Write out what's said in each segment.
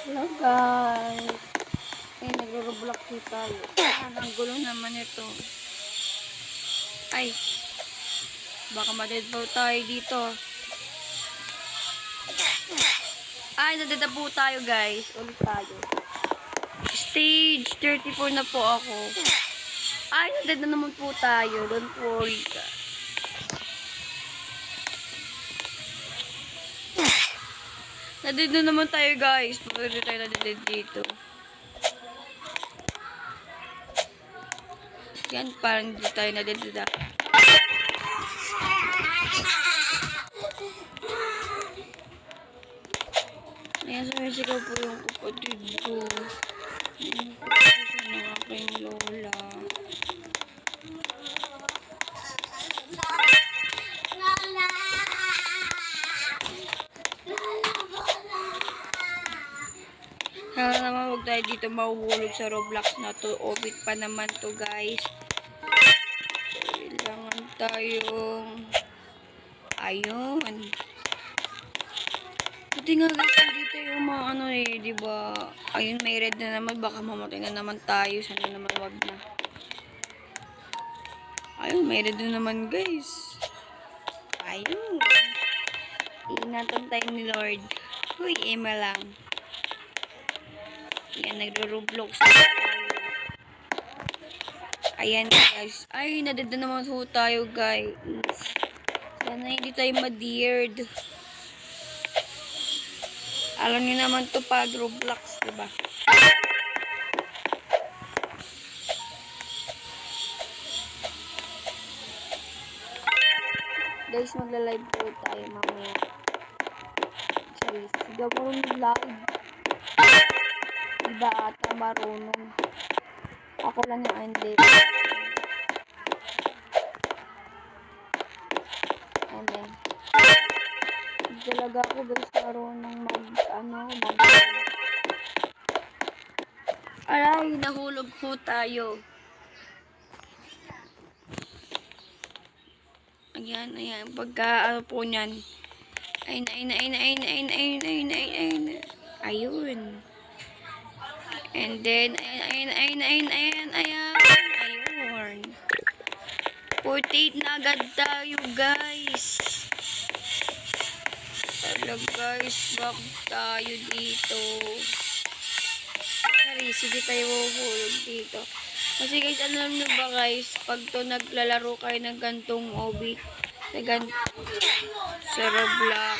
Hello guys. Nagro-roblox tayo. Ang gulo naman ito. Ay, baka ma-deadpool tayo dito. Ay, nadadapo tayo guys. Ulit tayo. Stage 34 na po ako. Ay, nadad na naman po tayo. Don't worry ka. Nadad na naman tayo guys. Pwede tayo nadad dito. Yan, parang dito tayo nadadada. Ayan, sumisigaw po yung kapatid ko. Yung kapatid ng aking lola. Sana naman huwag tayo dito mahuhulog sa Roblox na to. Obit pa naman to guys. Kailangan tayong ayun. Buti nga guys, dito yung mga ano eh, diba? Ayun, may red na naman. Baka mamatay na naman tayo. Sana naman wag na. Ayun, may red na naman guys. Ayun. Iingatan tayo ni Lord. Huy, Emma lang. Yan, nagro-roblox na tayo. Ayan guys. Ay, nadada naman ho tayo guys. Sana hindi tayo ma-deared. Alam niyo naman to pag Roblox, diba? Guys, magla-live po tayo mamaya. Sorry, sigaw ko rin live. Iba ata marunong. Ako lang yung hindi. Amen. Hindi talaga ako guys marunong mag. Aray, nahulog po tayo. Ayan, ayan. Pagka, po niyan. Ayun. And then, ayun. 48 na agad tayo, guys. Hello, guys. Back tayo dito. Sorry, sige tayo huhulog dito. Kasi guys, alam nyo ba guys, pag to naglalaro kayo ng gantong obi, sa Roblox.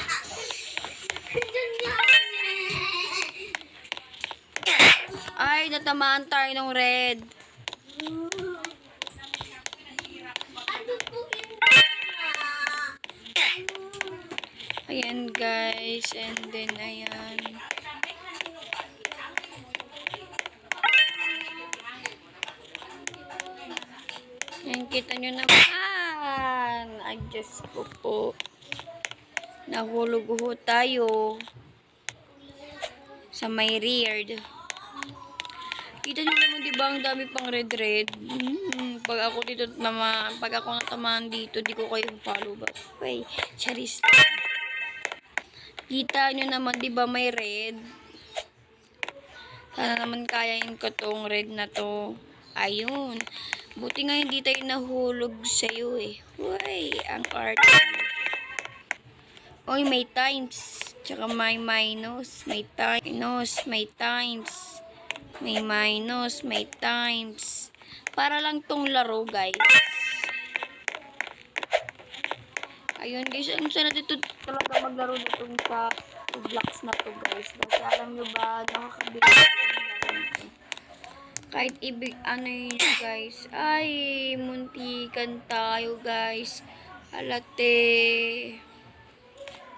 Ay, natamaan tayo ng red. Ayan guys, and then ayan. Ayan, kita nyo naman. Ay, Diyos ko po. Nahulog ho tayo sa may reared. Kita nyo naman, diba, ang dami pang red. Pag ako dito naman, pag ako natamaan dito, di ko kayo follow back. Wait, charis. Kita nyo naman, diba, may red. Sana naman kayain ko tong red na to. Ayun. Buti nga hindi tayo nahulog sa'yo eh. Uy, ang art. Uy, may times. Tsaka may minus. May times. May times. May minus. May times. Para lang tong laro, guys. Ayun, guys. Ano sana dito talaga maglaro nitong sa Roblox na to, guys. Kasi alam nyo ba, nakakabigat kahit ibig ano yun guys. Ay, muntikan tayo guys. Alate.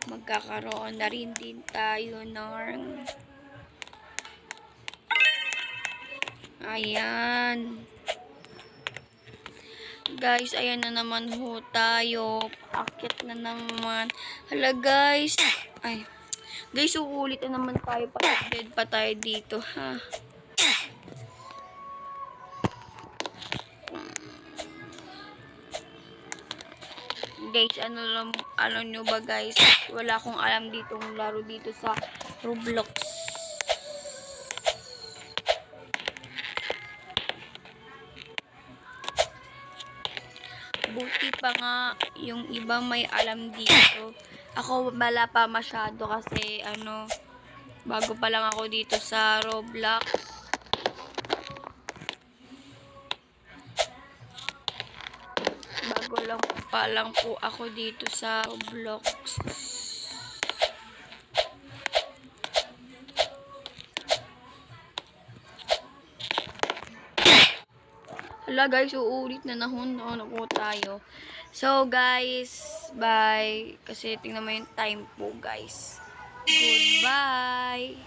Magkakaroon na rin din tayo ng ayan. Guys, ayan na naman ho tayo. Akit na naman. Hala guys. Ay. Guys, uulit na naman tayo. Dead pa tayo dito ha. Guys, ano nyo ba guys? Wala akong alam ditong laro dito sa Roblox. pa nga yung iba may alam dito. Ako wala pa masyado kasi bago pa lang ako dito sa Roblox. Bago lang pa lang po ako dito sa Roblox. Hala guys, uulit na po tayo. So guys, bye. Kasi tingnan mo yung time po guys. Goodbye.